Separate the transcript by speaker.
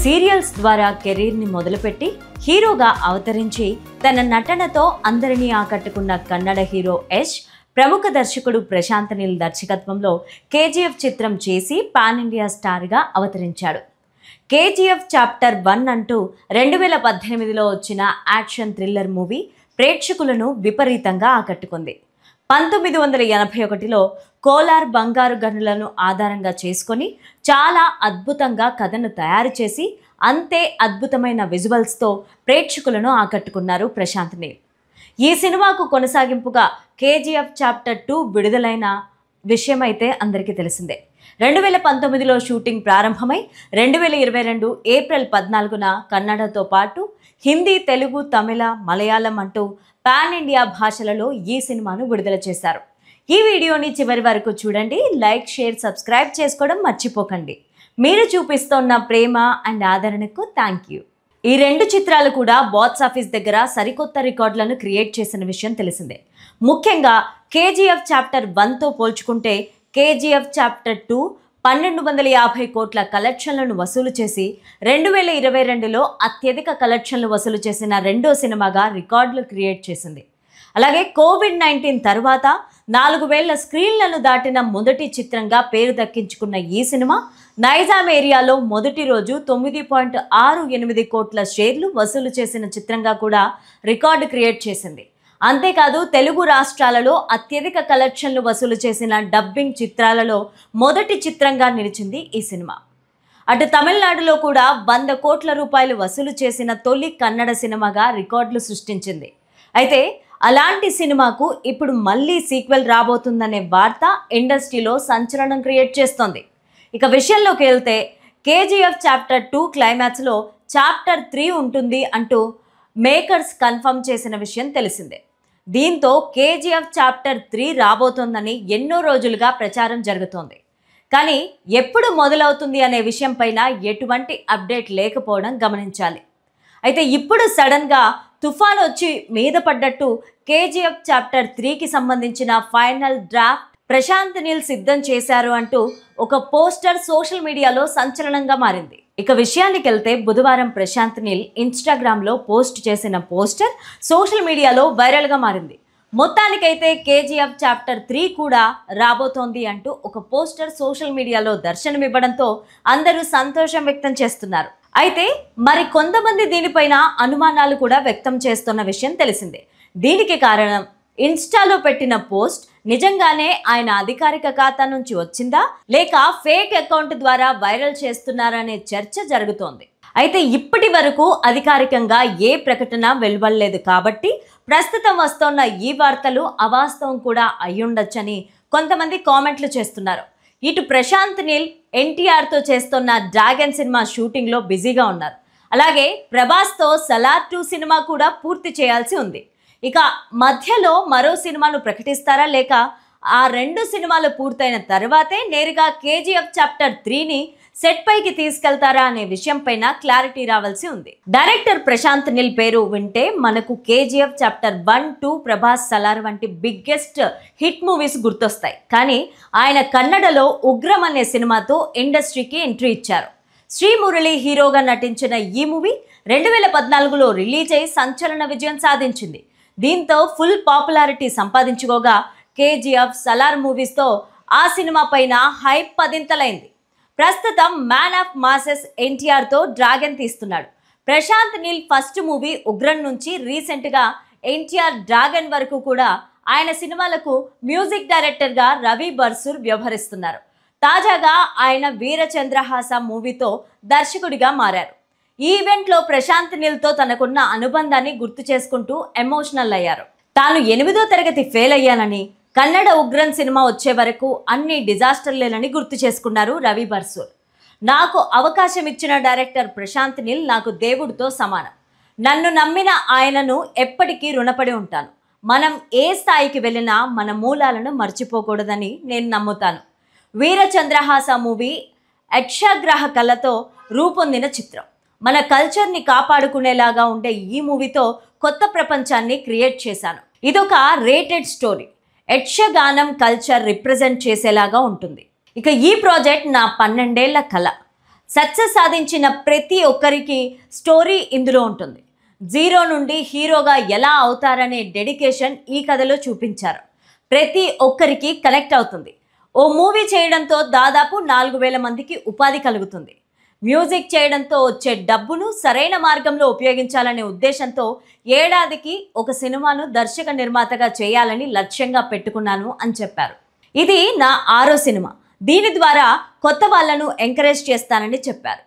Speaker 1: Serials ద్వారా కెరీర్ని మొదలుపెట్టి హీరోగా అవతరించి తన నటనతో అందరినీ ఆకట్టుకున్న కన్నడ హీరో యష్ ప్రముఖ దర్శకుడు ప్రశాంత్ నీల్ దర్శకత్వంలో కేజీఎఫ్ చిత్రం చేసి పాన్ ఇండియా స్టార్గా అవతరించాడు. కేజీఎఫ్ చాప్టర్ 1 అంటూ 2018లో వచ్చిన యాక్షన్ థ్రిల్లర్ మూవీ ప్రేక్షకులను విపరీతంగా ఆకట్టుకుంది. 1981లో కోలార్ బంగారు గనులను ఆధారంగా చేసుకొని చాలా అద్భుతంగా కథను తయారు చేసి అంతే అద్భుతమైన విజువల్స్తో ప్రేక్షకులను ఆకట్టుకున్నారు ప్రశాంత్ నీల్. ఈ సినిమాకు కొనసాగింపుగా కేజీఎఫ్ చాప్టర్ 2 విడుదలైన విషయం అయితే అందరికీ తెలిసిందే. 2019లో షూటింగ్ ప్రారంభమై 2022 ఏప్రిల్ 14న కన్నడతో పాటు హిందీ, తెలుగు, తమిళ, మలయాళం అంటూ పాన్ ఇండియా భాషలలో ఈ సినిమాను విడుదల చేశారు. ఈ వీడియోని చివరి వరకు చూడండి. లైక్, షేర్, సబ్స్క్రైబ్ చేసుకోవడం మర్చిపోకండి. మీరు చూపిస్తున్న ప్రేమ అండ్ ఆదరణకు థ్యాంక్ యూ. ఈ రెండు చిత్రాలు కూడా బాక్స్ ఆఫీస్ దగ్గర సరికొత్త రికార్డులను క్రియేట్ చేసిన విషయం తెలిసిందే. ముఖ్యంగా కేజీఎఫ్ చాప్టర్ 1తో పోల్చుకుంటే కేజీఎఫ్ చాప్టర్ 2 1250 కోట్ల కలెక్షన్లను వసూలు చేసి 2022లో అత్యధిక కలెక్షన్లు వసూలు చేసిన రెండో సినిమాగా రికార్డులు క్రియేట్ చేసింది. అలాగే కోవిడ్-19 తర్వాత 4000 స్క్రీన్లను దాటిన మొదటి చిత్రంగా పేరు దక్కించుకున్న ఈ సినిమా నైజాం ఏరియాలో మొదటి రోజు 9.68 కోట్ల షేర్లు వసూలు చేసిన చిత్రంగా కూడా రికార్డు క్రియేట్ చేసింది. అంతేకాదు తెలుగు రాష్ట్రాలలో అత్యధిక కలెక్షన్లు వసూలు చేసిన డబ్బింగ్ చిత్రాలలో మొదటి చిత్రంగా నిలిచింది ఈ సినిమా. అటు తమిళనాడులో కూడా 100 కోట్ల రూపాయలు వసూలు చేసిన తొలి కన్నడ సినిమాగా రికార్డులు సృష్టించింది. అయితే అలాంటి సినిమాకు ఇప్పుడు మళ్ళీ సీక్వెల్ రాబోతుందనే వార్త ఇండస్ట్రీలో సంచలనం క్రియేట్ చేస్తోంది. ఇక విషయంలోకి వెళ్తే కేజీఎఫ్ చాప్టర్ 2 క్లైమాక్స్లో చాప్టర్ 3 ఉంటుంది అంటూ మేకర్స్ కన్ఫర్మ్ చేసిన విషయం తెలిసిందే. దీంతో కేజీఎఫ్ చాప్టర్ 3 రాబోతోందని ఎన్నో రోజులుగా ప్రచారం జరుగుతోంది. కానీ ఎప్పుడు మొదలవుతుంది అనే విషయం పైన ఎటువంటి అప్డేట్ లేకపోవడం గమనించాలి. అయితే ఇప్పుడు సడన్గా తుఫాన్ వచ్చి మీద పడ్డట్టు కేజీఎఫ్ చాప్టర్ 3కి సంబంధించిన ఫైనల్ డ్రాఫ్ట్ ప్రశాంత్ నీల్ సిద్ధం చేశారు అంటూ ఒక పోస్టర్ సోషల్ మీడియాలో సంచలనంగా మారింది. ఇక విషయానికి వెళ్తే బుధవారం ప్రశాంత్ నీల్ ఇన్స్టాగ్రామ్లో పోస్ట్ చేసిన పోస్టర్ సోషల్ మీడియాలో వైరల్గా మారింది. మొత్తానికైతే కేజీఎఫ్ చాప్టర్ 3 కూడా రాబోతోంది అంటూ ఒక పోస్టర్ సోషల్ మీడియాలో దర్శనమివ్వడంతో అందరూ సంతోషం వ్యక్తం చేస్తున్నారు. అయితే మరి కొంతమంది దీనిపైన అనుమానాలు కూడా వ్యక్తం చేస్తున్న విషయం తెలిసిందే. దీనికి కారణం ఇన్స్టాలో పెట్టిన పోస్ట్ నిజంగానే ఆయన అధికారిక ఖాతా నుంచి వచ్చిందా లేక ఫేక్ అకౌంట్ ద్వారా వైరల్ చేస్తున్నారనే చర్చ జరుగుతోంది. అయితే ఇప్పటి వరకు అధికారికంగా ఏ ప్రకటన వెలువడలేదు కాబట్టి ప్రస్తుతం వస్తున్న ఈ వార్తలు అవాస్తవం కూడా అయ్యుండొచ్చని కొంతమంది కామెంట్లు చేస్తున్నారు. ఇటు ప్రశాంత్ నీల్ ఎన్టీఆర్తో చేస్తున్న డ్రాగన్ సినిమా షూటింగ్లో బిజీగా ఉన్నారు. అలాగే ప్రభాస్తో సలార్ 2 సినిమా కూడా పూర్తి చేయాల్సి ఉంది. ఇక మధ్యలో మరో సినిమాను ప్రకటిస్తారా లేక ఆ రెండు సినిమాలు పూర్తయిన తర్వాతే నేరుగా కేజీఎఫ్ చాప్టర్ 3ని సెట్ పైకి తీసుకెళ్తారా అనే విషయం పైన క్లారిటీ రావాల్సి ఉంది. డైరెక్టర్ ప్రశాంత్ నీల్ పేరు వింటే మనకు కేజీఎఫ్ చాప్టర్ 1, 2, ప్రభాస్, సలార్ వంటి బిగ్గెస్ట్ హిట్ మూవీస్ గుర్తొస్తాయి. కానీ ఆయన కన్నడలో ఉగ్రం అనే సినిమాతో ఇండస్ట్రీకి ఎంట్రీ ఇచ్చారు. శ్రీమురళి హీరోగా నటించిన ఈ మూవీ 2014లో రిలీజ్ అయి సంచలన విజయం సాధించింది. దీంతో ఫుల్ పాపులారిటీ సంపాదించుకోగా కేజీఎఫ్, సలార్ మూవీస్తో ఆ సినిమా పైన హైప్ పదింతలైంది. ప్రస్తుతం మ్యాన్ ఆఫ్ మాసెస్ ఎన్టీఆర్తో డ్రాగన్ తీస్తున్నాడు. ప్రశాంత్ నీల్ ఫస్ట్ మూవీ ఉగ్రం నుంచి రీసెంట్గా ఎన్టీఆర్ డ్రాగన్ వరకు కూడా ఆయన సినిమాలకు మ్యూజిక్ డైరెక్టర్గా రవి బర్సూర్ వ్యవహరిస్తున్నారు. తాజాగా ఆయన వీరచంద్రహాస మూవీతో దర్శకుడిగా మారారు. ఈ ఈవెంట్లో ప్రశాంత్ నీల్తో తనకున్న అనుబంధాన్ని గుర్తు చేసుకుంటూ ఎమోషనల్ అయ్యారు. తాను 8వ తరగతి ఫెయిల్ అయ్యానని, కన్నడ ఉగ్రం సినిమా వచ్చే వరకు అన్ని డిజాస్టర్లేనని గుర్తు చేసుకున్నారు రవి బర్సూర్. నాకు అవకాశం ఇచ్చిన డైరెక్టర్ ప్రశాంత్ నీల్ నాకు దేవుడితో సమానం. నన్ను నమ్మిన ఆయనను ఎప్పటికీ రుణపడి ఉంటాను. మనం ఏ స్థాయికి వెళ్ళినా మన మూలాలను మర్చిపోకూడదని నేను నమ్ముతాను. వీరచంద్రహాస మూవీ యక్షగ్రహ కళతో రూపొందిన చిత్రం. మన కల్చర్ని కాపాడుకునేలాగా ఉండే ఈ మూవీతో కొత్త ప్రపంచాన్ని క్రియేట్ చేశాను. ఇదొక రేటెడ్ స్టోరీ. యక్షగానం కల్చర్ రిప్రజెంట్ చేసేలాగా ఉంటుంది. ఇక ఈ ప్రాజెక్ట్ నా 12 ఏళ్ల కళ. సక్సెస్ సాధించిన ప్రతి ఒక్కరికి స్టోరీ ఇందులో ఉంటుంది. జీరో నుండి హీరోగా ఎలా అవుతారనే డెడికేషన్ ఈ కథలో చూపించారు. ప్రతి ఒక్కరికి కనెక్ట్ అవుతుంది. ఓ మూవీ చేయడంతో దాదాపు 4,000 మందికి ఉపాధి కలుగుతుంది. మ్యూజిక్ చేయడంతో వచ్చే డబ్బును సరైన మార్గంలో ఉపయోగించాలనే ఉద్దేశంతో ఏడాదికి ఒక సినిమాను దర్శక నిర్మాతగా చేయాలని లక్ష్యంగా పెట్టుకున్నాను అని చెప్పారు. ఇది నా 6వ సినిమా. దీని ద్వారా కొత్త వాళ్ళను ఎంకరేజ్ చేస్తానని చెప్పారు.